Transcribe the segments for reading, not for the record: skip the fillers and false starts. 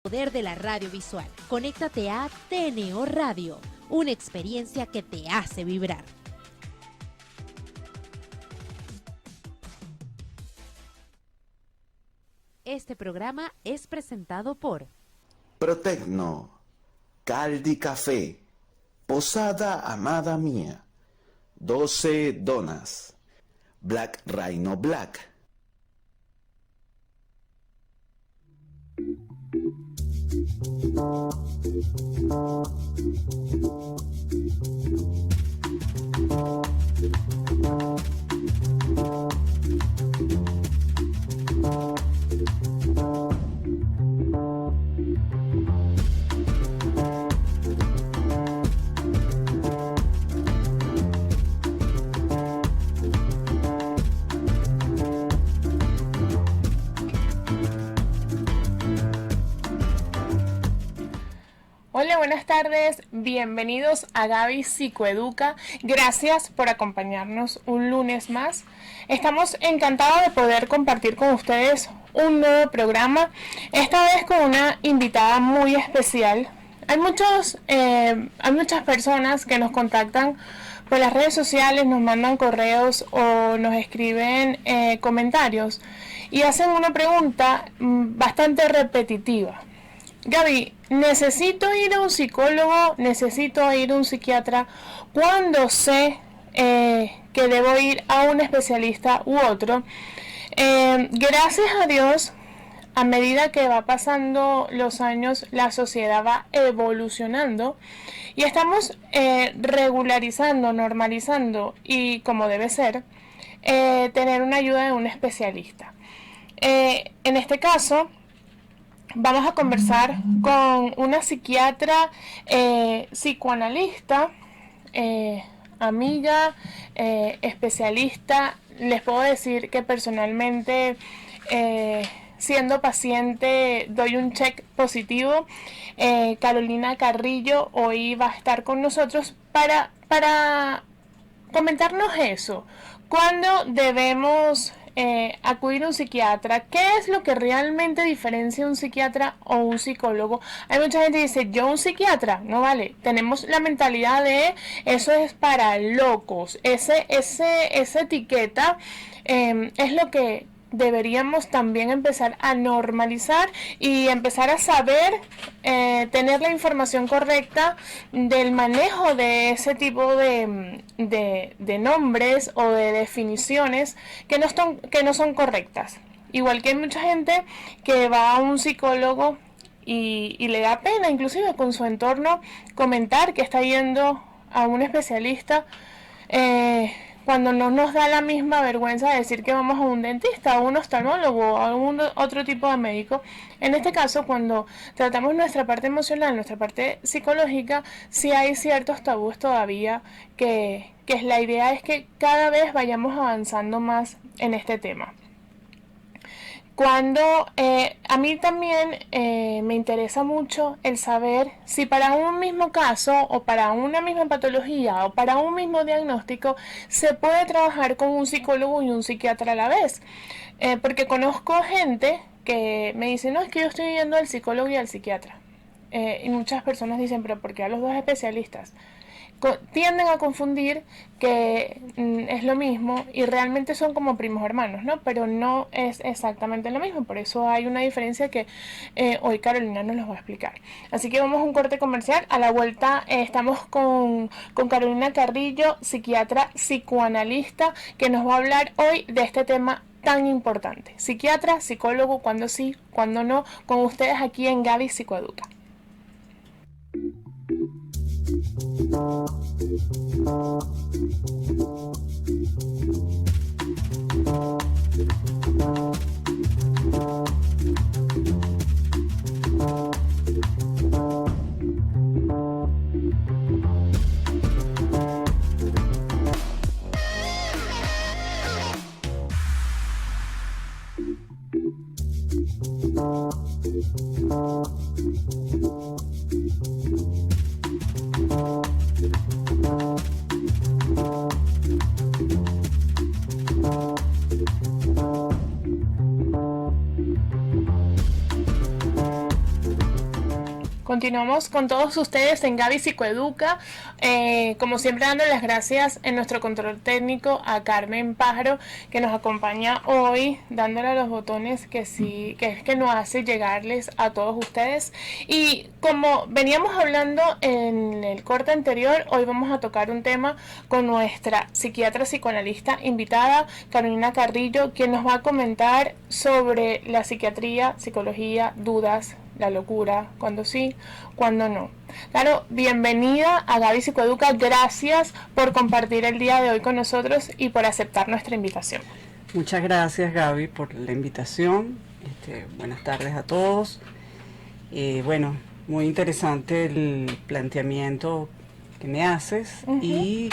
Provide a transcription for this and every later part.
Poder de la radio visual. Conéctate a TNO Radio, una experiencia que te hace vibrar. Este programa es presentado por Protecno, Caldi Café, Posada Amada Mía, 12 Donas, Black Rhino Black. Hola, buenas tardes, bienvenidos a Gaby Psicoeduca. Gracias por acompañarnos un lunes más. Estamos encantados de poder compartir con ustedes un nuevo programa, esta vez con una invitada muy especial. Hay muchas personas que nos contactan por las redes sociales, nos mandan correos o nos escriben comentarios y hacen una pregunta bastante repetitiva. Gaby, necesito ir a un psicólogo, necesito ir a un psiquiatra. ¿Cuándo sé que debo ir a un especialista u otro? Gracias a Dios, a medida que va pasando los años, la sociedad va evolucionando y estamos regularizando, normalizando y, como debe ser, tener una ayuda de un especialista. En este caso, vamos a conversar con una psiquiatra, psicoanalista, amiga, especialista. Les puedo decir que personalmente, siendo paciente, doy un check positivo. Carolina Carrillo hoy va a estar con nosotros para comentarnos eso. ¿Cuándo debemos acudir a un psiquiatra? ¿Qué es lo que realmente diferencia un psiquiatra o un psicólogo? Hay mucha gente que dice, yo un psiquiatra, no vale. Tenemos la mentalidad de eso es para locos. Esa etiqueta es lo que deberíamos también empezar a normalizar y empezar a saber tener la información correcta del manejo de ese tipo de nombres o de definiciones que no son correctas. Igual que hay mucha gente que va a un psicólogo y le da pena, inclusive con su entorno, comentar que está yendo a un especialista, cuando no nos da la misma vergüenza de decir que vamos a un dentista, a un oftalmólogo, a algún otro tipo de médico. En este caso, cuando tratamos nuestra parte emocional, nuestra parte psicológica, sí hay ciertos tabús todavía que la idea es que cada vez vayamos avanzando más en este tema. Cuando a mí también me interesa mucho el saber si para un mismo caso o para una misma patología o para un mismo diagnóstico se puede trabajar con un psicólogo y un psiquiatra a la vez. Porque conozco gente que me dice, no, es que yo estoy yendo al psicólogo y al psiquiatra. Y muchas personas dicen, pero ¿por qué a los dos especialistas? Tienden a confundir que es lo mismo y realmente son como primos hermanos, ¿no? Pero no es exactamente lo mismo, por eso hay una diferencia que hoy Carolina nos los va a explicar. Así que vamos a un corte comercial. A la vuelta estamos con Carolina Carrillo, psiquiatra, psicoanalista, que nos va a hablar hoy de este tema tan importante. Psiquiatra, psicólogo, cuándo sí, cuándo no, con ustedes aquí en Gaby Psicoeduca. Continuamos con todos ustedes en Gaby Psicoeduca, como siempre dando las gracias en nuestro control técnico a Carmen Pájaro, que nos acompaña hoy, dándole a los botones que sí, que es que nos hace llegarles a todos ustedes. Y como veníamos hablando en el corte anterior, hoy vamos a tocar un tema con nuestra psiquiatra psicoanalista invitada, Carolina Carrillo, quien nos va a comentar sobre la psiquiatría, psicología, dudas, la locura, cuando sí, cuando no. Claro, bienvenida a Gaby Psicoeduca, gracias por compartir el día de hoy con nosotros y por aceptar nuestra invitación. Muchas gracias, Gaby, por la invitación. Buenas tardes a todos. Bueno, muy interesante el planteamiento que me haces y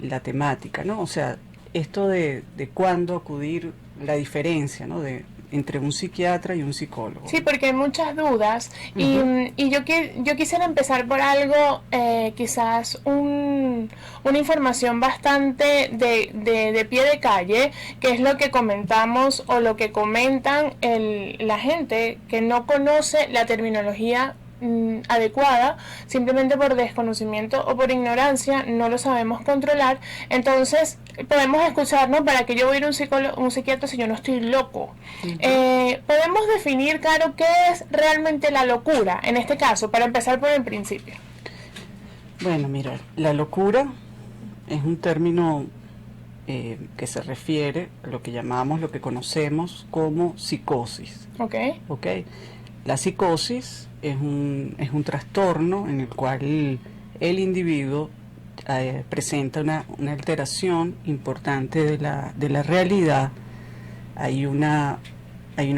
la temática, ¿no? O sea, esto de cuándo acudir, la diferencia, ¿no? Entre un psiquiatra y un psicólogo. Sí, porque hay muchas dudas y yo quisiera empezar por algo, quizás una información bastante de pie de calle, que es lo que comentamos o lo que comentan la gente que no conoce la terminología adecuada, simplemente por desconocimiento o por ignorancia, no lo sabemos controlar. Entonces podemos escucharnos para que yo voy a ir a un psiquiatra si yo no estoy loco. Podemos definir, claro, qué es realmente la locura en este caso, para empezar por el principio. Bueno, mira, la locura es un término que se refiere a lo que conocemos como psicosis. Ok. La psicosis es un trastorno en el cual el individuo presenta una alteración importante de la realidad. Hay una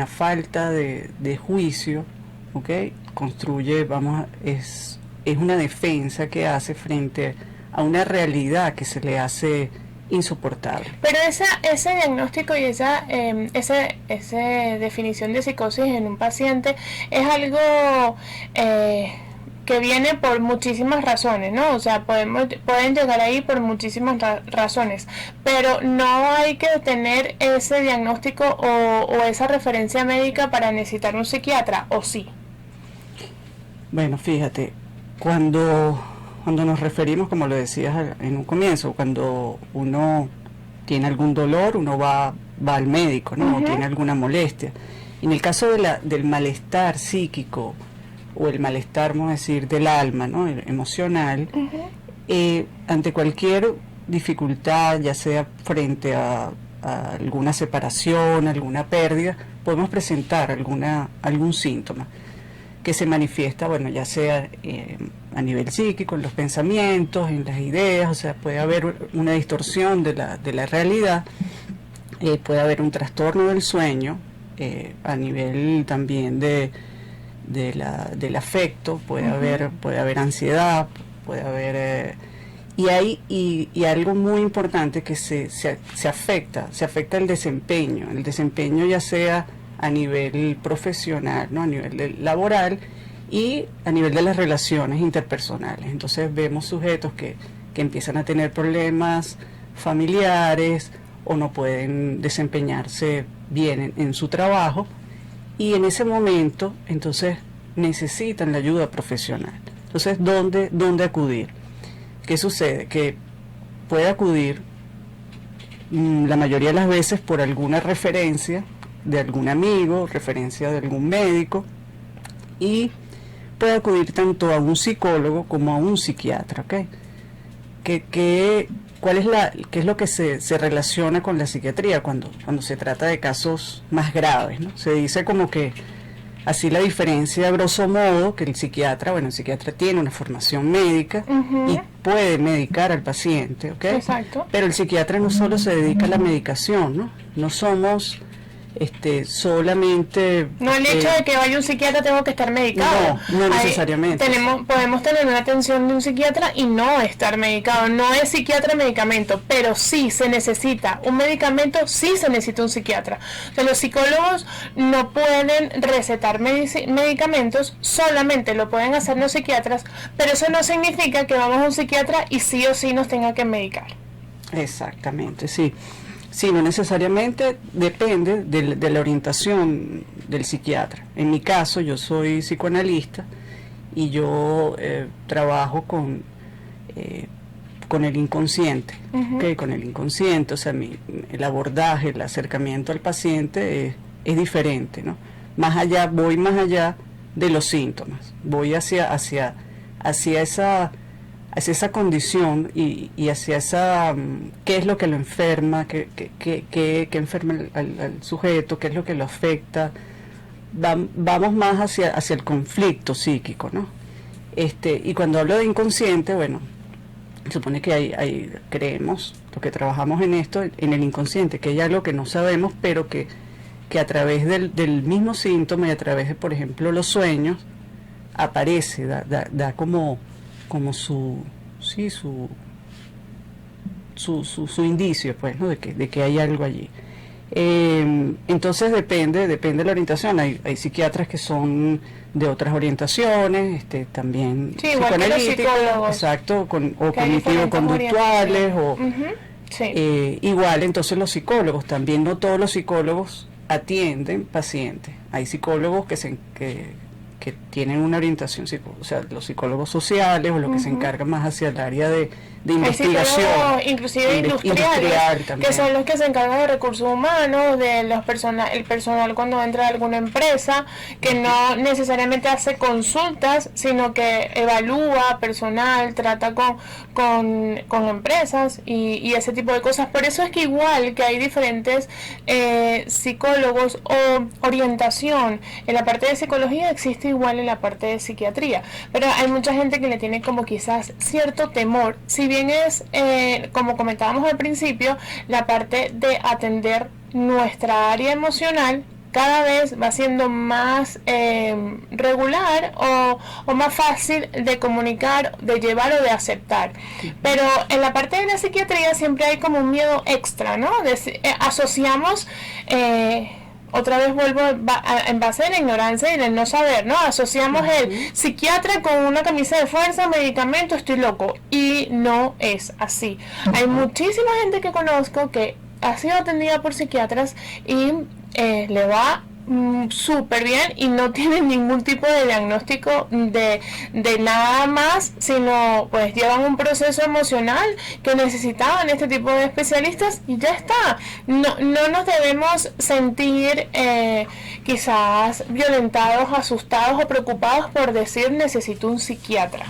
falta de juicio, ¿ok? Es una defensa que hace frente a una realidad que se le hace insoportable. Pero ese diagnóstico y esa definición de psicosis en un paciente es algo que viene por muchísimas razones, ¿no? O sea, pueden llegar ahí por muchísimas razones, pero no hay que tener ese diagnóstico o esa referencia médica para necesitar un psiquiatra, ¿o sí? Bueno, fíjate, cuando nos referimos, como lo decías en un comienzo, cuando uno tiene algún dolor, uno va al médico, ¿no? O tiene alguna molestia. En el caso del malestar psíquico o el malestar, vamos a decir, del alma, ¿no? Emocional, ante cualquier dificultad, ya sea frente a alguna separación, alguna pérdida, podemos presentar algún síntoma que se manifiesta, bueno, ya sea a nivel psíquico, en los pensamientos, en las ideas, o sea, puede haber una distorsión de la realidad, puede haber un trastorno del sueño, a nivel también del afecto, puede haber ansiedad, puede haber... y algo muy importante que se afecta el desempeño ya sea a nivel profesional, ¿no? A nivel laboral y a nivel de las relaciones interpersonales. Entonces vemos sujetos que empiezan a tener problemas familiares o no pueden desempeñarse bien en su trabajo, y en ese momento entonces necesitan la ayuda profesional. Entonces, ¿dónde acudir? ¿Qué sucede? Que puede acudir la mayoría de las veces por alguna referencia de algún amigo, referencia de algún médico, y puede acudir tanto a un psicólogo como a un psiquiatra, ¿ok? ¿Qué es lo que se relaciona con la psiquiatría cuando se trata de casos más graves, ¿no? Se dice como que así la diferencia, grosso modo, que el psiquiatra tiene una formación médica y puede medicar al paciente, ¿ok? Exacto. Pero el psiquiatra no solo se dedica a la medicación, ¿no? No somos solamente... No el hecho de que vaya un psiquiatra tengo que estar medicado. No necesariamente. Podemos tener una atención de un psiquiatra y no estar medicado. No es psiquiatra medicamento, pero sí se necesita un medicamento, sí se necesita un psiquiatra. O sea, los psicólogos no pueden recetar medicamentos, solamente lo pueden hacer los psiquiatras, pero eso no significa que vamos a un psiquiatra y sí o sí nos tenga que medicar. Exactamente, sí. Sí, no necesariamente, depende de la orientación del psiquiatra. En mi caso, yo soy psicoanalista y yo trabajo con el inconsciente, ¿okay? Con el inconsciente, o sea, el abordaje, el acercamiento al paciente es diferente, ¿no? Voy más allá de los síntomas, voy hacia esa condición y hacia esa, qué es lo que lo enferma, qué enferma al sujeto, qué es lo que lo afecta. Vamos más hacia el conflicto psíquico, ¿no? Y cuando hablo de inconsciente, bueno, supone que creemos, los que trabajamos en esto, en el inconsciente, que hay algo que no sabemos, pero que a través del mismo síntoma y a través de, por ejemplo, los sueños, aparece, da como su indicio, pues, ¿no? de que hay algo allí. Entonces depende de la orientación. Hay psiquiatras que son de otras orientaciones, también sí, psicoanalíticos, exacto, o cognitivo-conductuales, sí. Igual entonces los psicólogos, también no todos los psicólogos atienden pacientes. Hay psicólogos que tienen una orientación, o sea, los psicólogos sociales o los que se encargan más hacia el área de investigación, inclusive industrial que son los que se encargan de recursos humanos, de el personal cuando entra a alguna empresa, que no necesariamente hace consultas, sino que evalúa personal, trata con empresas y ese tipo de cosas. Por eso es que igual que hay diferentes psicólogos o orientación en la parte de psicología, existe igual en la parte de psiquiatría, pero hay mucha gente que le tiene como quizás cierto temor, si bien es, como comentábamos al principio, la parte de atender nuestra área emocional cada vez va siendo más regular o más fácil de comunicar, de llevar o de aceptar. Pero en la parte de la psiquiatría siempre hay como un miedo extra, ¿no? Asociamos... otra vez vuelvo en base a la ignorancia y en el no saber, ¿no? Asociamos el psiquiatra con una camisa de fuerza, medicamento, estoy loco. Y no es así. Hay muchísima gente que conozco que ha sido atendida por psiquiatras y le va súper bien y no tienen ningún tipo de diagnóstico de nada más, sino pues llevan un proceso emocional que necesitaban este tipo de especialistas y ya está. No nos debemos sentir quizás violentados, asustados o preocupados por decir necesito un psiquiatra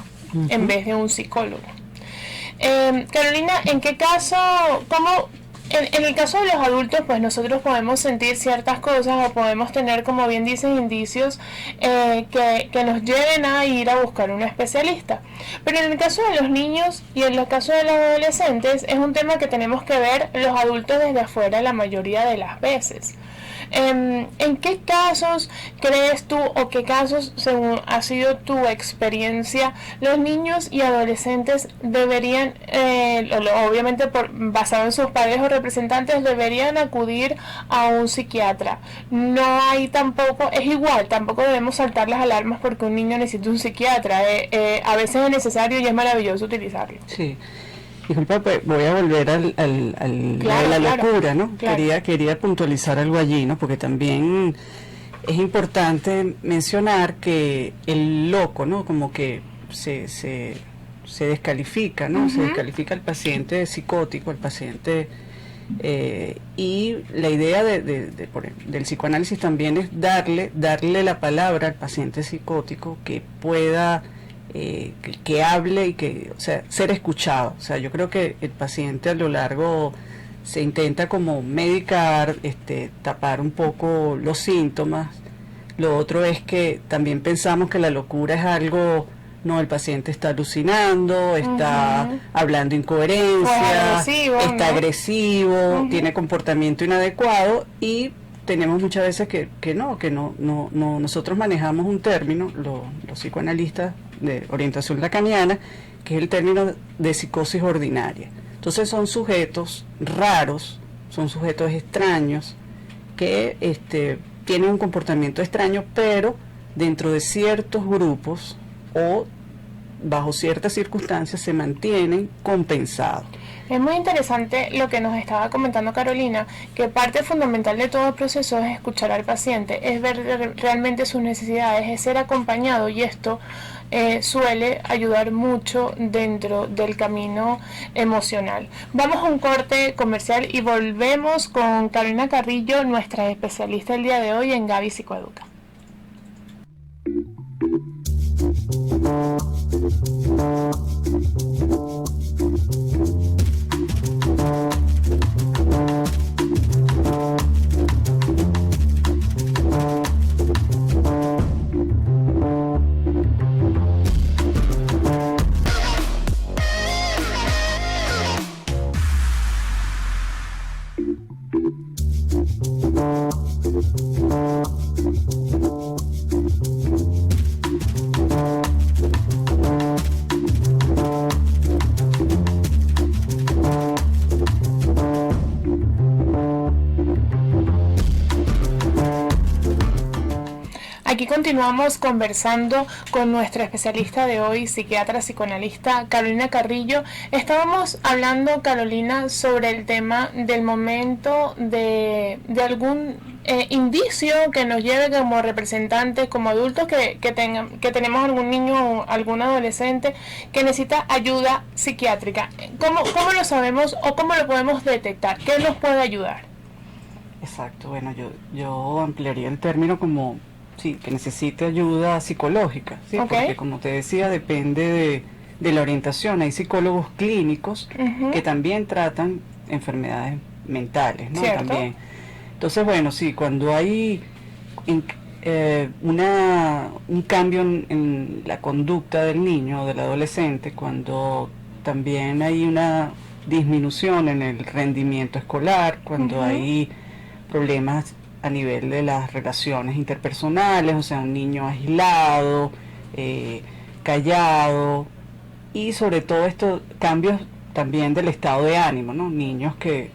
en vez de un psicólogo. Carolina, ¿en qué caso, en el caso de los adultos, pues nosotros podemos sentir ciertas cosas o podemos tener, como bien dices, indicios que nos lleven a ir a buscar un especialista? Pero en el caso de los niños y en el caso de los adolescentes es un tema que tenemos que ver los adultos desde afuera la mayoría de las veces. ¿En qué casos crees tú o qué casos, según ha sido tu experiencia, los niños y adolescentes deberían, obviamente basado en sus padres o representantes, deberían acudir a un psiquiatra? No hay tampoco, es igual, tampoco debemos saltar las alarmas porque un niño necesita un psiquiatra. A veces es necesario y es maravilloso utilizarlo. Sí. Disculpa, pues voy a volver a la locura, ¿no? Claro. Quería puntualizar algo allí, ¿no? Porque también es importante mencionar que el loco, ¿no? Como que se descalifica, ¿no? Se descalifica al paciente psicótico, al paciente... y la idea del psicoanálisis también es darle la palabra al paciente psicótico que pueda... que hable y o sea, ser escuchado. O sea, yo creo que el paciente a lo largo se intenta como medicar, tapar un poco los síntomas. Lo otro es que también pensamos que la locura es algo, no, el paciente está alucinando, está hablando incoherencia, está agresivo, tiene comportamiento inadecuado, y tenemos muchas veces que nosotros manejamos un término, los psicoanalistas de orientación lacaniana, que es el término de psicosis ordinaria. Entonces son sujetos raros, son sujetos extraños que tienen un comportamiento extraño, pero dentro de ciertos grupos o bajo ciertas circunstancias se mantienen compensados. Es muy interesante lo que nos estaba comentando Carolina, que parte fundamental de todo el proceso es escuchar al paciente, es ver realmente sus necesidades, es ser acompañado, y esto suele ayudar mucho dentro del camino emocional. Vamos a un corte comercial y volvemos con Carolina Carrillo, nuestra especialista el día de hoy en Gaby Psicoeduca. Aquí continuamos conversando con nuestra especialista de hoy, psiquiatra psicoanalista Carolina Carrillo. Estábamos hablando, Carolina, sobre el tema del momento de algún indicio que nos lleve como representantes, como adultos, que tenemos algún niño o algún adolescente que necesita ayuda psiquiátrica. ¿Cómo lo sabemos o cómo lo podemos detectar? ¿Qué nos puede ayudar? Exacto, bueno, yo ampliaría el término como sí, que necesite ayuda psicológica, ¿sí? Okay. Porque como te decía, depende de la orientación. Hay psicólogos clínicos que también tratan enfermedades mentales, ¿no? ¿Cierto? También. Entonces, bueno, sí, cuando hay un cambio en la conducta del niño o del adolescente, cuando también hay una disminución en el rendimiento escolar, cuando hay problemas a nivel de las relaciones interpersonales, o sea, un niño aislado, callado, y sobre todo estos cambios también del estado de ánimo, ¿no? Niños que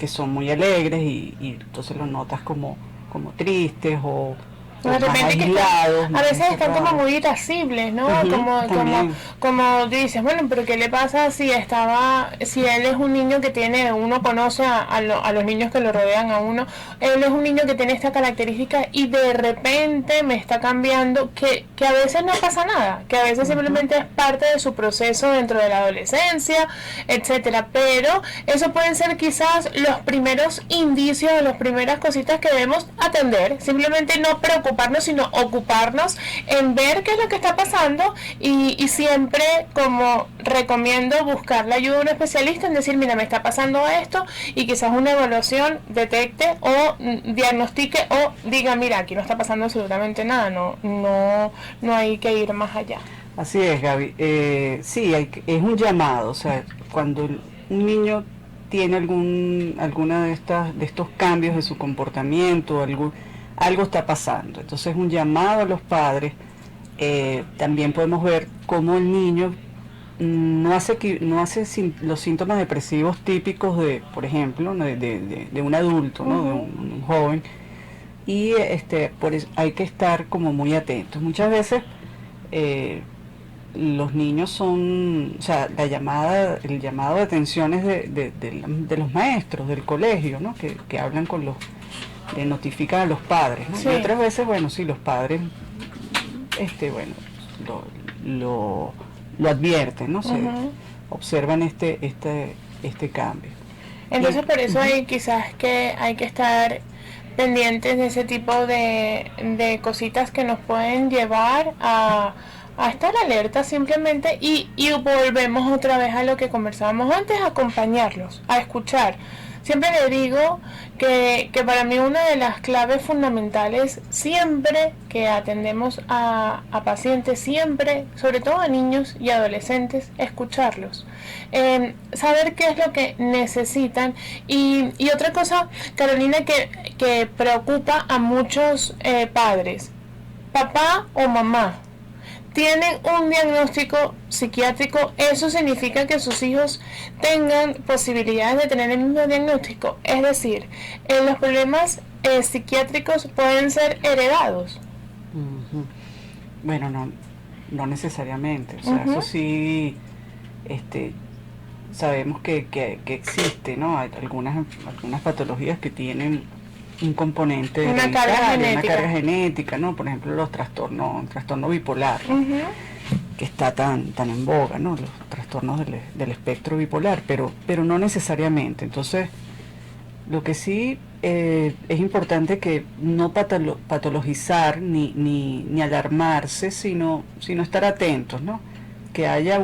son muy alegres y entonces los notas como tristes o De repente aislados, a veces están como muy irascibles, ¿no? Como dices, bueno, pero ¿qué le pasa si él es un niño que uno conoce a los niños que lo rodean a uno, él es un niño que tiene esta característica y de repente me está cambiando, que a veces no pasa nada, que a veces simplemente es parte de su proceso dentro de la adolescencia, etcétera, pero eso pueden ser quizás los primeros indicios, las primeras cositas que debemos atender, simplemente no preocuparnos, sino ocuparnos en ver qué es lo que está pasando y siempre, como recomiendo, buscar la ayuda de un especialista en decir, mira, me está pasando esto, y quizás una evaluación detecte o diagnostique o diga, mira, aquí no está pasando absolutamente nada, no hay que ir más allá. Así es, Gaby. Sí, es un llamado, o sea, cuando un niño tiene alguna de estos cambios de su comportamiento, algo está pasando. Entonces, un llamado a los padres. También podemos ver cómo el niño no hace los síntomas depresivos típicos por ejemplo, de un adulto, ¿no? De un joven. Y por eso hay que estar como muy atentos. Muchas veces los niños son, o sea, el llamado de atención es de los maestros del colegio, ¿no? Que hablan de notificar a los padres, ¿no? Sí. Y otras veces, bueno, sí, los padres lo advierten, ¿no? Observan este cambio. Entonces, por eso hay que estar pendientes de ese tipo de cositas que nos pueden llevar a estar alerta simplemente, y volvemos otra vez a lo que conversábamos antes, a acompañarlos, a escuchar. Siempre le digo que para mí una de las claves fundamentales, siempre que atendemos a pacientes, siempre, sobre todo a niños y adolescentes, escucharlos, saber qué es lo que necesitan. Y otra cosa, Carolina, que preocupa a muchos padres, papá o mamá tienen un diagnóstico psiquiátrico, ¿eso significa que sus hijos tengan posibilidades de tener el mismo diagnóstico? Es decir, los problemas psiquiátricos pueden ser heredados. Bueno, no necesariamente, o sea, eso sí, sabemos que existe, ¿no? Hay algunas patologías que tienen un componente una carga hereditario, genética. una carga genética, ¿no? Por ejemplo, los trastornos, el trastorno bipolar, ¿no? Ujú. Que está tan en boga, ¿no? Los trastornos del espectro bipolar, pero no necesariamente. Entonces, lo que sí es importante que no patologizar ni alarmarse, sino estar atentos, ¿no? Que haya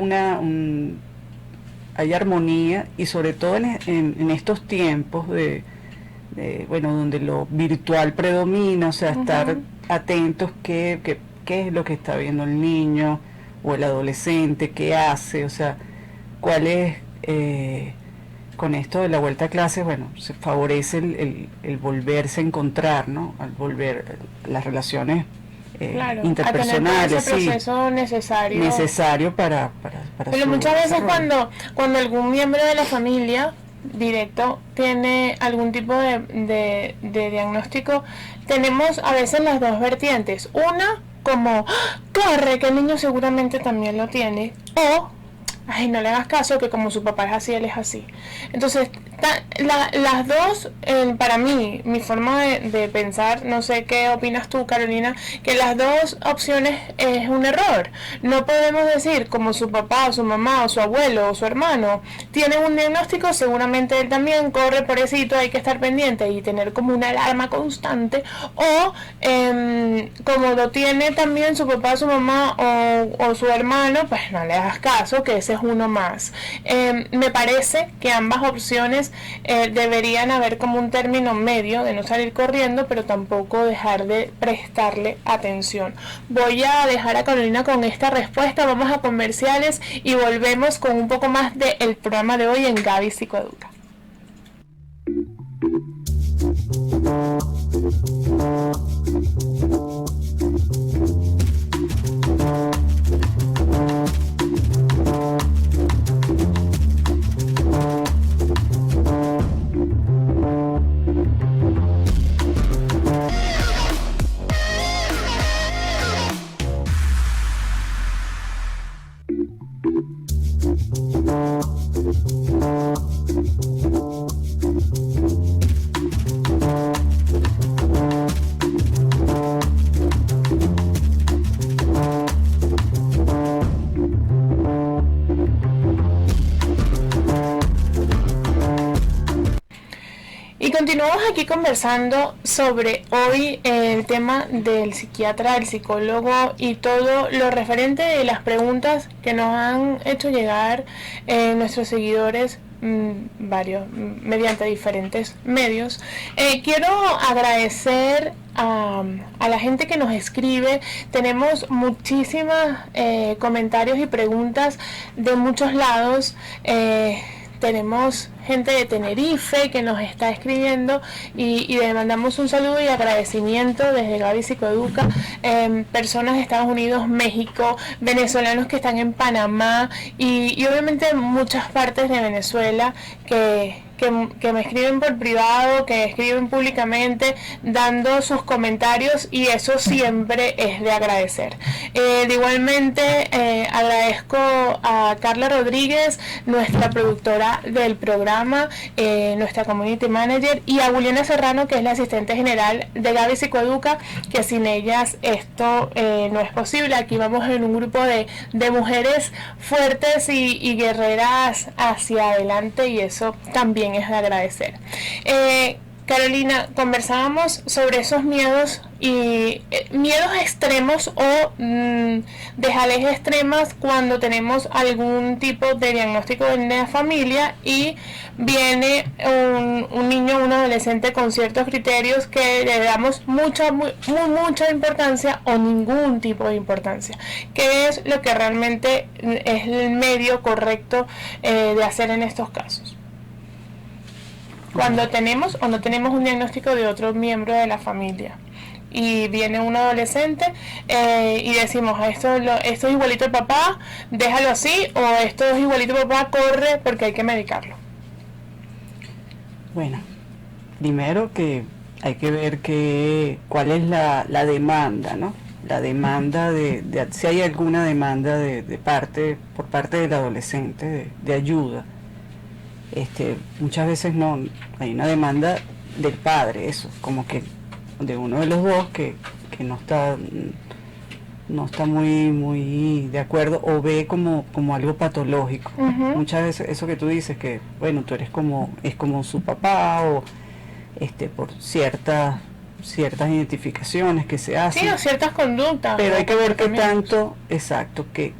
haya armonía, y sobre todo en estos tiempos bueno, donde lo virtual predomina, o sea, estar atentos qué es lo que está viendo el niño o el adolescente, qué hace, o sea, cuál es, con esto de la vuelta a clases, bueno, se favorece el volverse a encontrar, ¿no? Al volver las relaciones Claro, interpersonales, a tener todo ese sí, proceso necesario para pero su muchas veces desarrollo. cuando algún miembro de la familia directo tiene algún tipo de diagnóstico, tenemos a veces las dos vertientes. Una, como, ¡ah! Corre, que el niño seguramente también lo tiene. O, ay, no le hagas caso, que como su papá es así, él es así. Entonces, las dos, para mí, mi forma de pensar, no sé qué opinas tú, Carolina, que las dos opciones es un error. No podemos decir como su papá o su mamá o su abuelo o su hermano tienen un diagnóstico, seguramente él también corre, pobrecito, hay que estar pendiente y tener como una alarma constante. O como lo tiene también su papá, su mamá o su hermano, pues no le hagas caso, que ese es uno más. Me parece que ambas opciones deberían haber como un término medio de no salir corriendo, pero tampoco dejar de prestarle atención. Voy a dejar a Carolina con esta respuesta, vamos a comerciales y volvemos con un poco más del programa de hoy en Gaby Psicoeduca. Y continuamos aquí conversando sobre hoy el tema del psiquiatra, el psicólogo y todo lo referente de las preguntas que nos han hecho llegar nuestros seguidores, varios, mediante diferentes medios. Quiero agradecer a la gente que nos escribe. Tenemos muchísimos comentarios y preguntas de muchos lados. Tenemos gente de Tenerife que nos está escribiendo y le mandamos un saludo y agradecimiento desde Gaby Psicoeduca. Personas de Estados Unidos, México, venezolanos que están en Panamá y obviamente muchas partes de Venezuela que me escriben por privado, que escriben públicamente, dando sus comentarios, y eso siempre es de agradecer. Igualmente agradezco a Carla Rodríguez, nuestra productora del programa, nuestra community manager, y a Juliana Serrano, que es la asistente general de Gaby Psicoeduca, que sin ellas esto no es posible. Aquí vamos en un grupo de mujeres fuertes y guerreras hacia adelante, y eso también es de agradecer. Carolina, conversábamos sobre esos miedos y miedos extremos o dejadez extremas cuando tenemos algún tipo de diagnóstico en la familia y viene un niño o un adolescente con ciertos criterios que le damos mucha importancia o ningún tipo de importancia. ¿Qué es lo que realmente es el medio correcto de hacer en estos casos? Cuando tenemos o no tenemos un diagnóstico de otro miembro de la familia y viene un adolescente y decimos esto es igualito al papá, déjalo así, o esto es igualito al papá, corre porque hay que medicarlo. Bueno, primero que hay que ver cuál es la demanda, ¿no? La demanda si hay alguna demanda por parte del adolescente de ayuda. Muchas veces no hay una demanda del padre, eso, como que de uno de los dos que no está muy de acuerdo o ve como algo patológico. Muchas veces eso que tú dices, que bueno, tú eres es como su papá, o por ciertas identificaciones que se hacen. Sí, o ciertas conductas. Pero hay que ver qué tanto, exacto, que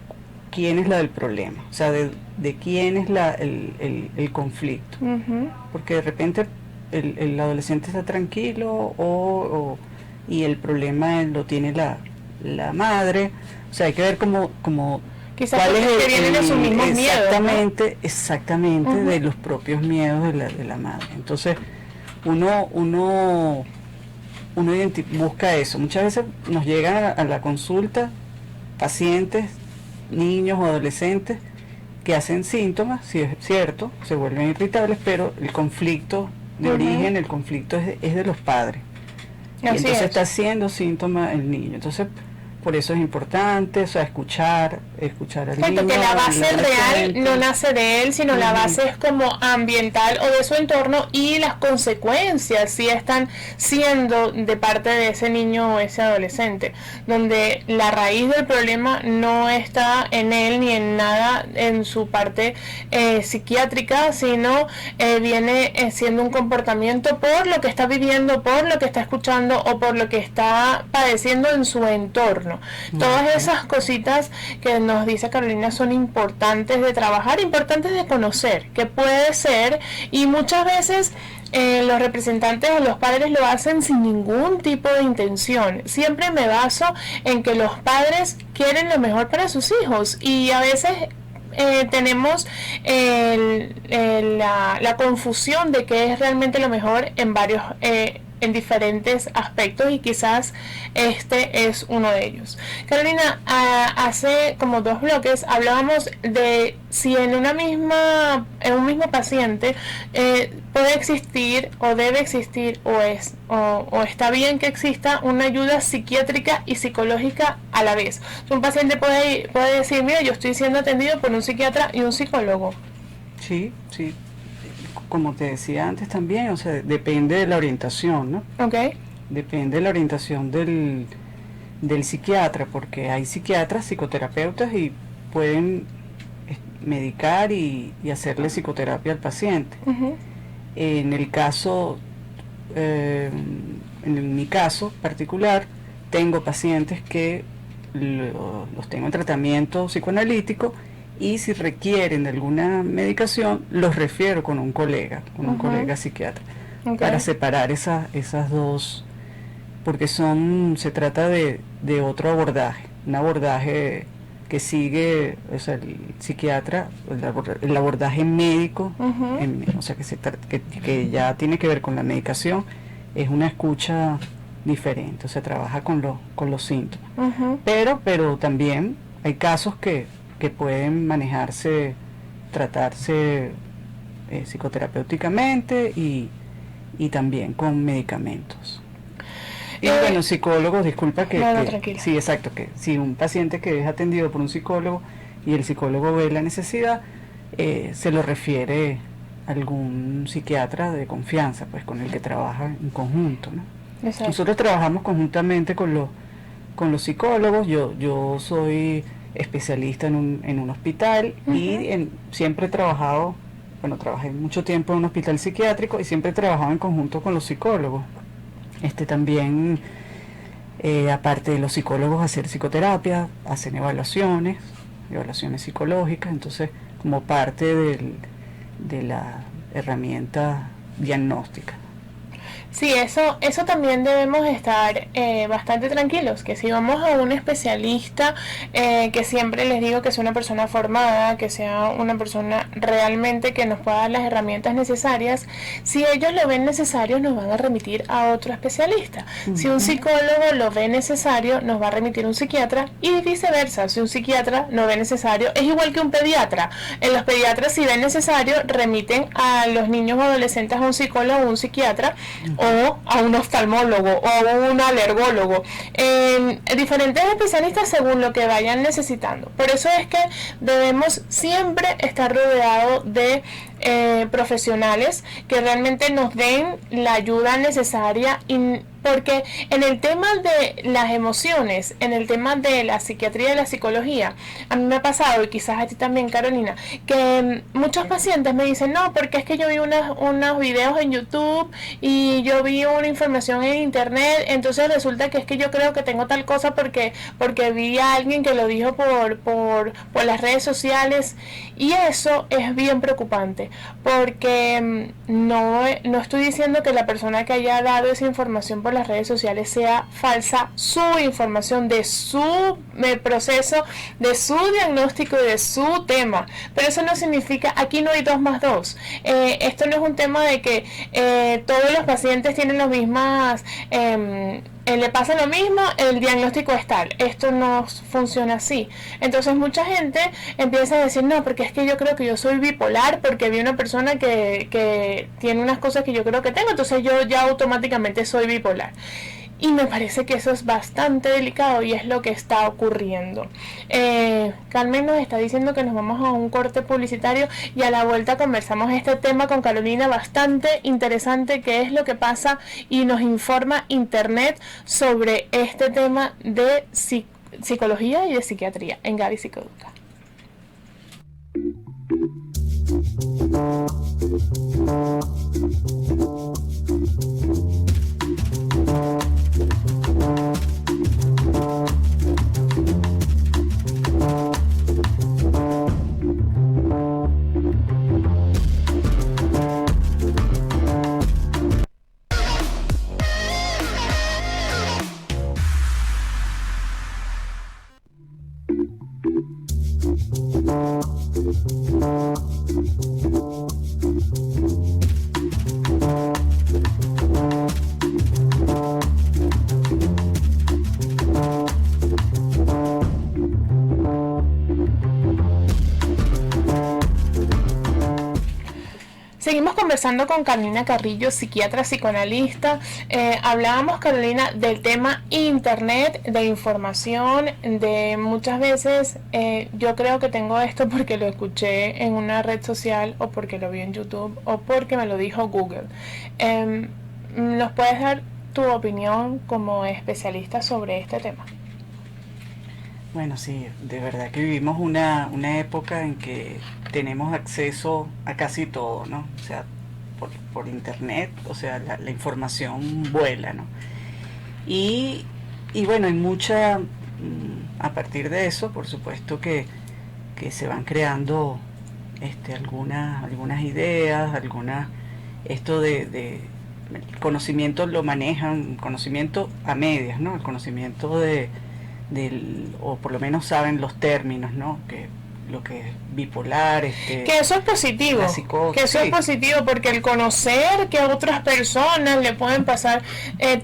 quién es la del problema, o sea, de quién es el conflicto. Porque de repente el adolescente está tranquilo y el problema lo tiene la madre, o sea, hay que ver como quizás cuál es que vienen de sus mismos miedos, exactamente, de los propios miedos de la madre. Entonces uno busca eso. Muchas veces nos llegan a la consulta pacientes, niños o adolescentes que hacen síntomas, si es cierto, se vuelven irritables, pero el conflicto de origen, el conflicto es de los padres. Y entonces está haciendo síntomas el niño. Entonces, por eso es importante, o sea, escuchar al niño. Que la base real no nace de él, sino la base es como ambiental o de su entorno, y las consecuencias sí están siendo de parte de ese niño o ese adolescente, donde la raíz del problema no está en él ni en nada en su parte psiquiátrica, sino viene siendo un comportamiento por lo que está viviendo, por lo que está escuchando o por lo que está padeciendo en su entorno. Todas esas cositas que nos dice Carolina son importantes de trabajar, importantes de conocer, que puede ser, y muchas veces los representantes o los padres lo hacen sin ningún tipo de intención. Siempre me baso en que los padres quieren lo mejor para sus hijos, y a veces tenemos la confusión de qué es realmente lo mejor en diferentes aspectos, y quizás este es uno de ellos. Carolina, hace como 2 bloques hablábamos de si en un mismo paciente puede existir o debe existir o está bien que exista una ayuda psiquiátrica y psicológica a la vez. Un paciente puede decir, mira, yo estoy siendo atendido por un psiquiatra y un psicólogo. Sí. Como te decía antes también, o sea, depende de la orientación, ¿no? Okay. Depende de la orientación del psiquiatra, porque hay psiquiatras, psicoterapeutas, y pueden medicar y hacerle psicoterapia al paciente. En el caso, en mi caso particular, tengo pacientes que los tengo en tratamiento psicoanalítico, y si requieren de alguna medicación, los refiero con un colega psiquiatra, para separar esas dos, porque se trata de otro abordaje, un abordaje que sigue, o sea, el psiquiatra, el abordaje médico, o sea, que ya tiene que ver con la medicación, es una escucha diferente, o sea, trabaja con los síntomas. Pero también hay casos que pueden manejarse, tratarse psicoterapéuticamente y también con medicamentos. Y bueno, psicólogos, disculpa sí, exacto, que si un paciente que es atendido por un psicólogo y el psicólogo ve la necesidad, se lo refiere a algún psiquiatra de confianza, pues con el que trabaja en conjunto, ¿no? Exacto. Nosotros trabajamos conjuntamente con los psicólogos. Yo soy especialista en un hospital, y siempre he trabajado, trabajé mucho tiempo en un hospital psiquiátrico y siempre he trabajado en conjunto con los psicólogos. También, aparte de los psicólogos hacer psicoterapia, hacen evaluaciones psicológicas, entonces como parte de la herramienta diagnóstica. Sí, eso también debemos estar bastante tranquilos, que si vamos a un especialista, que siempre les digo que sea una persona formada, que sea una persona realmente que nos pueda dar las herramientas necesarias, si ellos lo ven necesario nos van a remitir a otro especialista. Si un psicólogo lo ve necesario, nos va a remitir a un psiquiatra, y viceversa. Si un psiquiatra lo ve necesario, es igual que un pediatra. Los pediatras, si ven necesario, remiten a los niños o adolescentes a un psicólogo o un psiquiatra, o a un oftalmólogo o a un alergólogo, diferentes especialistas según lo que vayan necesitando. Por eso es que debemos siempre estar rodeados de profesionales que realmente nos den la ayuda necesaria, porque en el tema de las emociones, en el tema de la psiquiatría y la psicología, a mí me ha pasado, y quizás a ti también, Carolina, que muchos pacientes me dicen, no, porque es que yo vi unos videos en YouTube y yo vi una información en internet, entonces resulta que es que yo creo que tengo tal cosa porque vi a alguien que lo dijo por las redes sociales, y eso es bien preocupante, porque no estoy diciendo que la persona que haya dado esa información por las redes sociales sea falsa, su información de su proceso, de su diagnóstico y de su tema, pero eso no significa, aquí no hay 2 más 2, esto no es un tema de que todos los pacientes tienen las mismas, le pasa lo mismo, el diagnóstico es tal. Esto no funciona así. Entonces mucha gente empieza a decir, no, porque es que yo creo que yo soy bipolar porque vi una persona que tiene unas cosas que yo creo que tengo, entonces yo ya automáticamente soy bipolar. Y me parece que eso es bastante delicado y es lo que está ocurriendo. Carmen nos está diciendo que nos vamos a un corte publicitario y a la vuelta conversamos este tema con Carolina, bastante interesante, qué es lo que pasa, y nos informa Internet sobre este tema de psicología y de psiquiatría en Gaby Psicoeduca. Seguimos conversando con Carolina Carrillo, psiquiatra psicoanalista. Hablábamos, Carolina, del tema internet, de información, de muchas veces yo creo que tengo esto porque lo escuché en una red social, o porque lo vi en YouTube, o porque me lo dijo Google. ¿Nos puedes dar tu opinión como especialista sobre este tema? Bueno, sí, de verdad que vivimos una época en que tenemos acceso a casi todo, ¿no? O sea, por internet, o sea, la información vuela, ¿no? Y bueno, hay mucha, a partir de eso, por supuesto que se van creando algunas ideas, esto de el conocimiento lo manejan, conocimiento a medias, ¿no? El conocimiento o por lo menos saben los términos, ¿no? Que lo que es bipolar, que eso es positivo, es positivo, porque el conocer que a otras personas le pueden pasar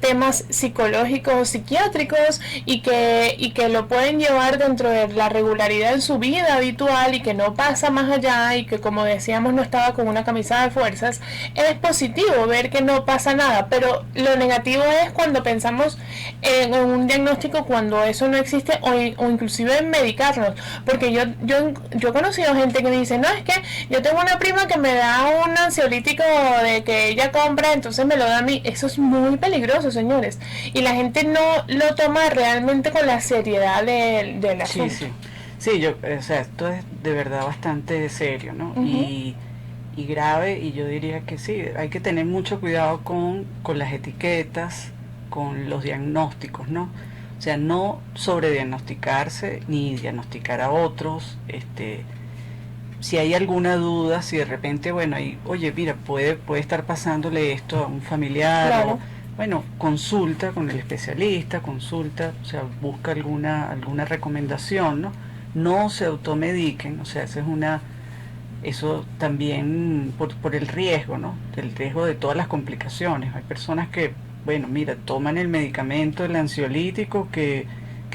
temas psicológicos o psiquiátricos y que lo pueden llevar dentro de la regularidad en su vida habitual y que no pasa más allá, y que, como decíamos, no estaba con una camisa de fuerzas, es positivo ver que no pasa nada. Pero lo negativo es cuando pensamos en un diagnóstico cuando eso no existe, o inclusive en medicarnos, porque yo he conocido gente que me dice, no, es que yo tengo una prima que me da un ansiolítico de que ella compra, entonces me lo da a mí. Eso es muy peligroso, señores, y la gente no lo toma realmente con la seriedad del asunto. Sí, o sea, esto es de verdad bastante serio, ¿no? Uh-huh. Y grave, y yo diría que sí, hay que tener mucho cuidado con las etiquetas, con los diagnósticos, ¿no? O sea, no sobrediagnosticarse ni diagnosticar a otros. Si hay alguna duda, si de repente, bueno, oye, mira, puede estar pasándole esto a un familiar, claro. Bueno, consulta con el especialista, o sea, busca alguna recomendación, ¿no? No se automediquen, o sea, eso también por el riesgo, ¿no? El riesgo de todas las complicaciones. Hay personas que, bueno, mira, toman el medicamento, el ansiolítico que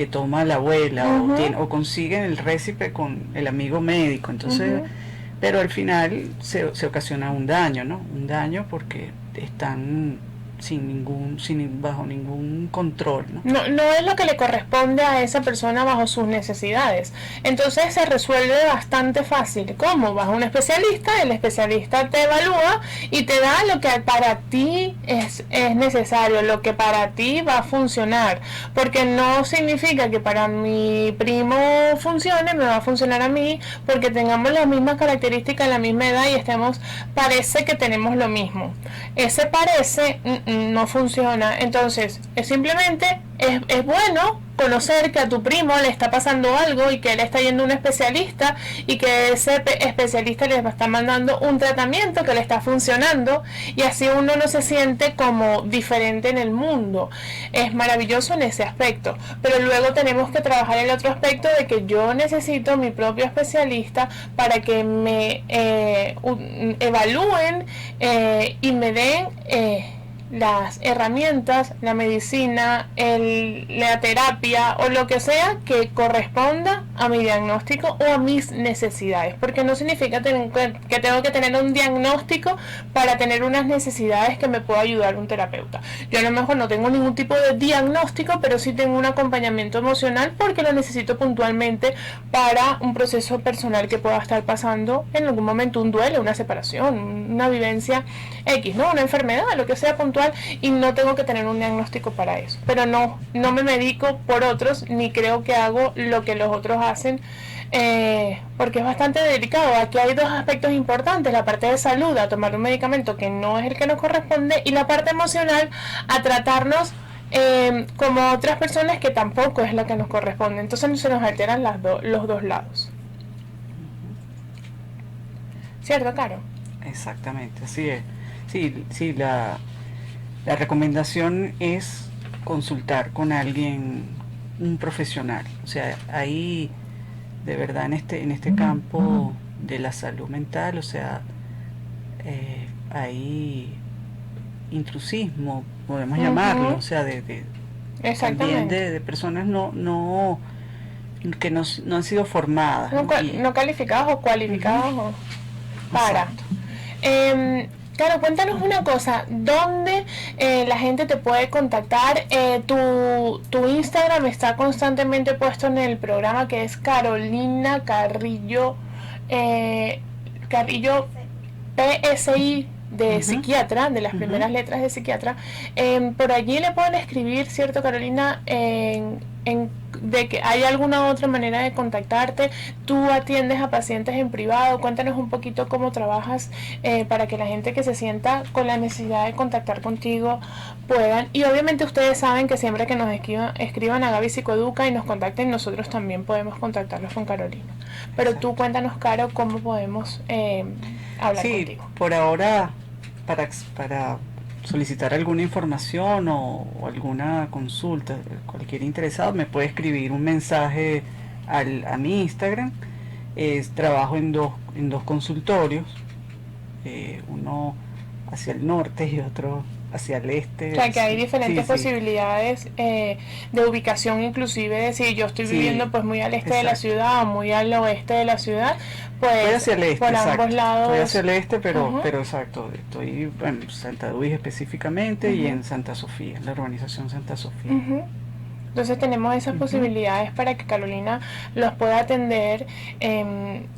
toma la abuela, uh-huh, o consiguen el récipe con el amigo médico, entonces, uh-huh, pero al final se ocasiona un daño, ¿no? Un daño porque están bajo ningún control, ¿no? No es lo que le corresponde a esa persona bajo sus necesidades. Entonces se resuelve bastante fácil. ¿Cómo? Vas a un especialista, el especialista te evalúa y te da lo que para ti es necesario, lo que para ti va a funcionar. Porque no significa que para mi primo funcione, me va a funcionar a mí, porque tengamos las mismas características, la misma edad y parece que tenemos lo mismo. Ese parece no funciona. Entonces simplemente es bueno conocer que a tu primo le está pasando algo y que él está yendo a un especialista y que ese especialista le está mandando un tratamiento que le está funcionando, y así uno no se siente como diferente en el mundo. Es maravilloso en ese aspecto, pero luego tenemos que trabajar el otro aspecto de que yo necesito mi propio especialista para que me evalúen y me den las herramientas, la medicina, la terapia o lo que sea que corresponda a mi diagnóstico o a mis necesidades, porque no significa que tengo que tener un diagnóstico para tener unas necesidades que me pueda ayudar un terapeuta. Yo a lo mejor no tengo ningún tipo de diagnóstico, pero sí tengo un acompañamiento emocional porque lo necesito puntualmente para un proceso personal que pueda estar pasando en algún momento, un duelo, una separación, una vivencia X, ¿no? Una enfermedad, lo que sea puntual, y no tengo que tener un diagnóstico para eso. Pero no me medico por otros, ni creo que hago lo que los otros hacen, porque es bastante delicado. Aquí hay dos aspectos importantes: la parte de salud, a tomar un medicamento que no es el que nos corresponde, y la parte emocional, a tratarnos como otras personas, que tampoco es la que nos corresponde. Entonces se nos alteran los dos lados. ¿Cierto, Caro? Exactamente, así es. Sí, la recomendación es consultar con alguien, un profesional. O sea, ahí de verdad en este campo de la salud mental, o sea, hay intrusismo, podemos llamarlo, o sea, también de personas que no han sido formadas, no calificadas o cualificadas para. Claro, cuéntanos una cosa: ¿dónde la gente te puede contactar? Tu Instagram está constantemente puesto en el programa, que es Carolina Carrillo, Carrillo PSI, de psiquiatra, de las primeras letras de psiquiatra. Por allí le pueden escribir, ¿cierto, Carolina? De que hay alguna otra manera de contactarte. Tú atiendes a pacientes en privado. Cuéntanos un poquito cómo trabajas, para que la gente que se sienta con la necesidad de contactar contigo puedan. Y obviamente ustedes saben que siempre que nos escriban a Gaby Psicoeduca y nos contacten, nosotros también podemos contactarlos con Carolina. Pero tú cuéntanos, Caro, cómo podemos hablar contigo. Por ahora, para solicitar alguna información o alguna consulta, cualquier interesado me puede escribir un mensaje a mi Instagram. Trabajo en dos consultorios, uno hacia el norte y otro hacia el este. O sea, que hay diferentes posibilidades de ubicación, inclusive si yo estoy viviendo pues muy al este de la ciudad o muy al oeste de la ciudad, pues estoy hacia el este, por ambos lados. Estoy hacia el este, pero exacto, estoy en Santa Luis específicamente y en Santa Sofía, en la urbanización Santa Sofía. Entonces tenemos esas posibilidades para que Carolina los pueda atender.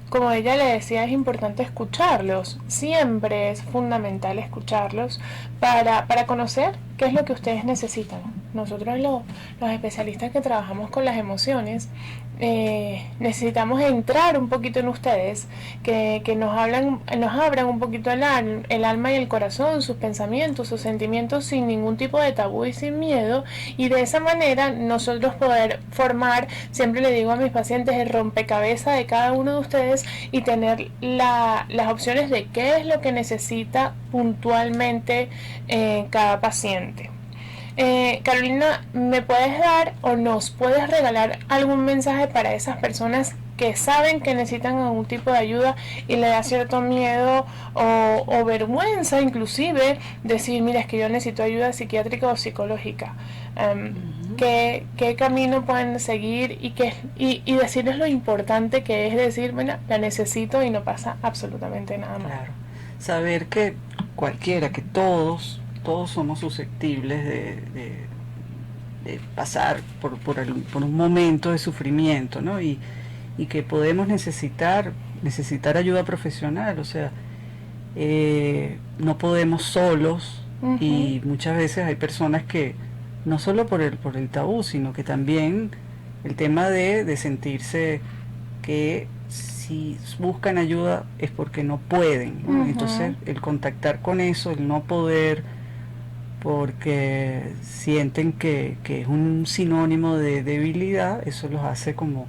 Como ella le decía, es importante escucharlos. Siempre es fundamental escucharlos para conocer qué es lo que ustedes necesitan. Nosotros los especialistas que trabajamos con las emociones, necesitamos entrar un poquito en ustedes, que nos abran un poquito el alma y el corazón, sus pensamientos, sus sentimientos, sin ningún tipo de tabú y sin miedo, y de esa manera nosotros poder formar, siempre le digo a mis pacientes, el rompecabezas de cada uno de ustedes y tener las opciones de qué es lo que necesita puntualmente cada paciente. Carolina, ¿me puedes dar o nos puedes regalar algún mensaje para esas personas que saben que necesitan algún tipo de ayuda y le da cierto miedo o vergüenza inclusive decir, mira, es que yo necesito ayuda psiquiátrica o psicológica? ¿Qué camino pueden seguir y decirles lo importante que es decir, bueno, la necesito y no pasa absolutamente nada más? Claro, saber que todos todos somos susceptibles de pasar por un momento de sufrimiento, ¿no? Y que podemos necesitar ayuda profesional, o sea, no podemos solos. Uh-huh. Y muchas veces hay personas que, no solo por el tabú, sino que también el tema de sentirse que si buscan ayuda es porque no pueden, ¿no? Uh-huh. Entonces el contactar con eso, el no poder, porque sienten que es un sinónimo de debilidad, eso los hace como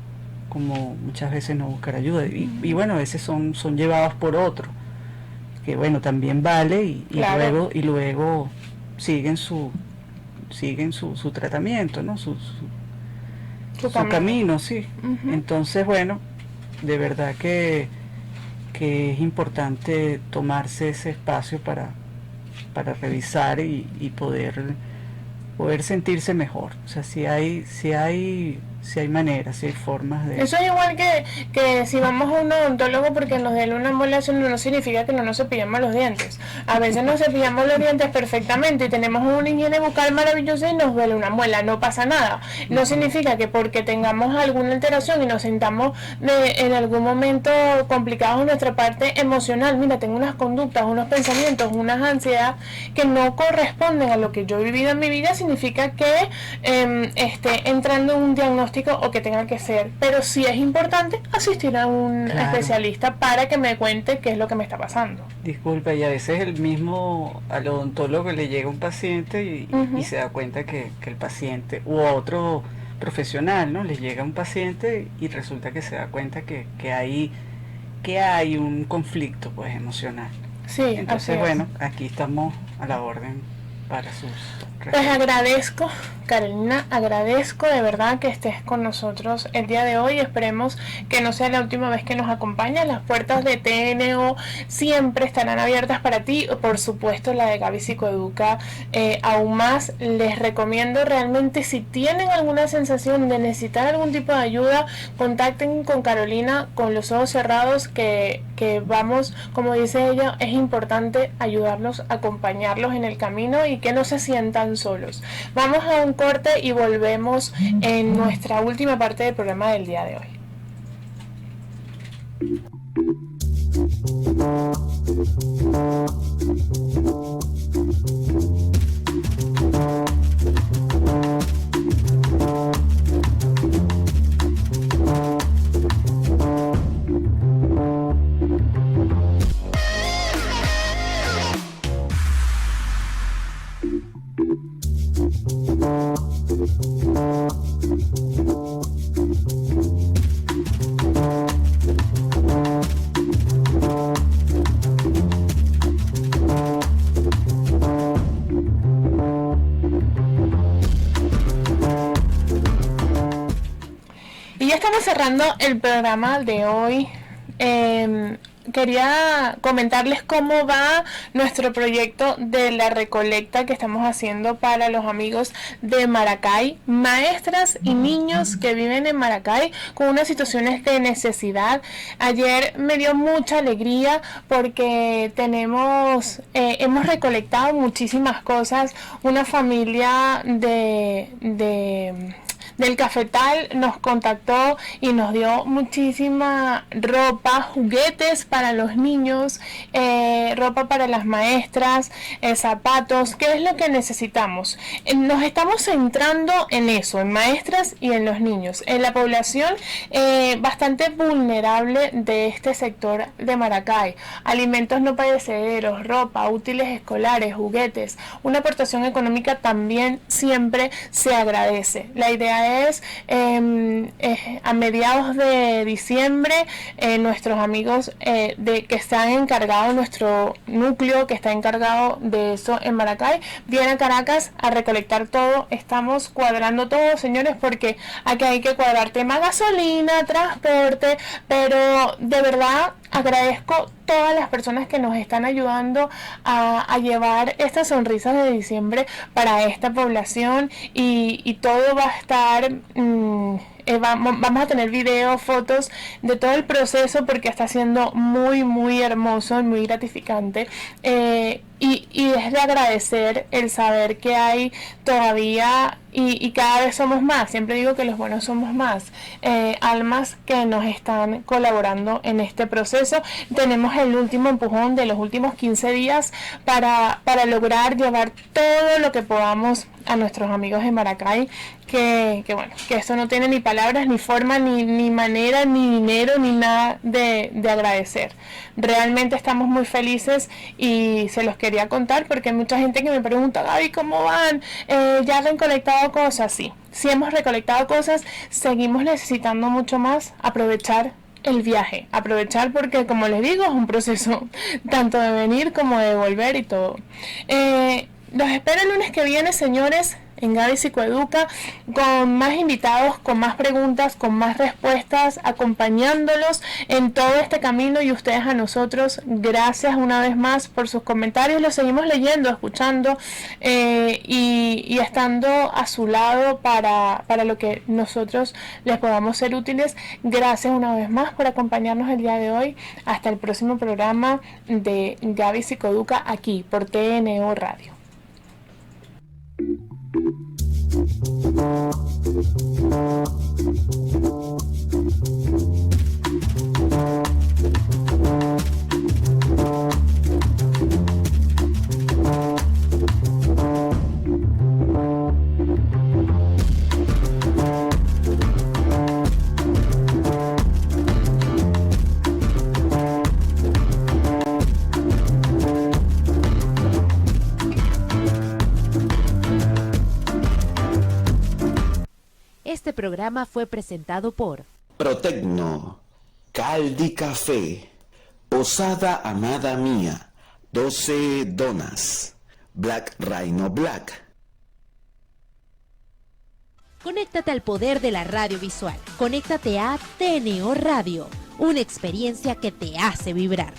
muchas veces no buscar ayuda. Y bueno, a veces son llevados por otro, que bueno, también vale, y claro. luego siguen su tratamiento, ¿no? Su camino, sí. Uh-huh. Entonces, bueno, de verdad que es importante tomarse ese espacio para revisar y poder sentirse mejor. O sea, si hay maneras, si hay formas de... Eso es igual que si vamos a un odontólogo porque nos duele una muela, eso no significa que no nos cepillamos los dientes. A veces nos cepillamos los dientes perfectamente y tenemos una higiene bucal maravillosa y nos duele una muela, no pasa nada. No significa que porque tengamos alguna alteración y nos sintamos en algún momento complicados en nuestra parte emocional, mira, tengo unas conductas, unos pensamientos, unas ansiedades que no corresponden a lo que yo he vivido en mi vida, significa que esté entrando en un diagnóstico o que tenga que ser, pero sí es importante asistir a un especialista para que me cuente qué es lo que me está pasando. Disculpa, y a veces al odontólogo le llega un paciente y se da cuenta que el paciente u otro profesional, ¿no? Le llega un paciente y resulta que se da cuenta que hay un conflicto, pues, emocional. Sí, entonces, bueno, aquí estamos a la orden para sus... Pues agradezco, Carolina, agradezco de verdad que estés con nosotros el día de hoy. Esperemos que no sea la última vez que nos acompañas. Las puertas de TNO siempre estarán abiertas para ti. Por supuesto, la de Gaby Psicoeduca aún más. Les recomiendo realmente, si tienen alguna sensación de necesitar algún tipo de ayuda, contacten con Carolina con los ojos cerrados, que vamos, como dice ella, es importante ayudarlos, acompañarlos en el camino y que no se sientan solos. Vamos a un corte y volvemos en nuestra última parte del programa del día de hoy. Cerrando el programa de hoy, quería comentarles cómo va nuestro proyecto de la recolecta que estamos haciendo para los amigos de Maracay, maestras y niños que viven en Maracay con unas situaciones de necesidad. Ayer me dio mucha alegría porque hemos recolectado muchísimas cosas. Una familia del Cafetal nos contactó y nos dio muchísima ropa, juguetes para los niños, ropa para las maestras, zapatos. ¿Qué es lo que necesitamos? Nos estamos centrando en eso, en maestras y en los niños, en la población bastante vulnerable de este sector de Maracay. Alimentos no perecederos, ropa, útiles escolares, juguetes. Una aportación económica también siempre se agradece. La idea es a mediados de diciembre nuestros amigos que están encargados, nuestro núcleo que está encargado de eso en Maracay, vienen a Caracas a recolectar todo. Estamos cuadrando todo, señores, porque aquí hay que cuadrar tema gasolina, transporte, pero de verdad agradezco todas las personas que nos están ayudando a llevar estas sonrisas de diciembre para esta población, y todo va a estar vamos a tener videos, fotos de todo el proceso, porque está siendo muy, muy hermoso y muy gratificante. Y es de agradecer el saber que hay todavía, y cada vez somos más, siempre digo que los buenos somos más, almas que nos están colaborando en este proceso. Tenemos el último empujón de los últimos 15 días para lograr llevar todo lo que podamos a nuestros amigos de Maracay, que bueno, que eso no tiene ni palabras, ni forma, ni manera, ni dinero, ni nada de agradecer. Realmente estamos muy felices y se los quería contar, porque hay mucha gente que me pregunta: Gaby, ¿cómo van? ¿Ya han recolectado cosas? Sí hemos recolectado cosas, seguimos necesitando mucho más, aprovechar el viaje, aprovechar, porque como les digo, es un proceso tanto de venir como de volver y todo. Los espero el lunes que viene, señores, en Gaby Psicoeduca, con más invitados, con más preguntas, con más respuestas, acompañándolos en todo este camino, y ustedes a nosotros. Gracias una vez más por sus comentarios, los seguimos leyendo, escuchando y estando a su lado para lo que nosotros les podamos ser útiles. Gracias una vez más por acompañarnos el día de hoy. Hasta el próximo programa de Gaby Psicoeduca, aquí por TNO Radio. Este programa fue presentado por Protecno, Caldi Café, Posada Amada Mía, 12 Donas, Black Rhino Black. Conéctate al poder de la radio visual. Conéctate a TNO Radio, una experiencia que te hace vibrar.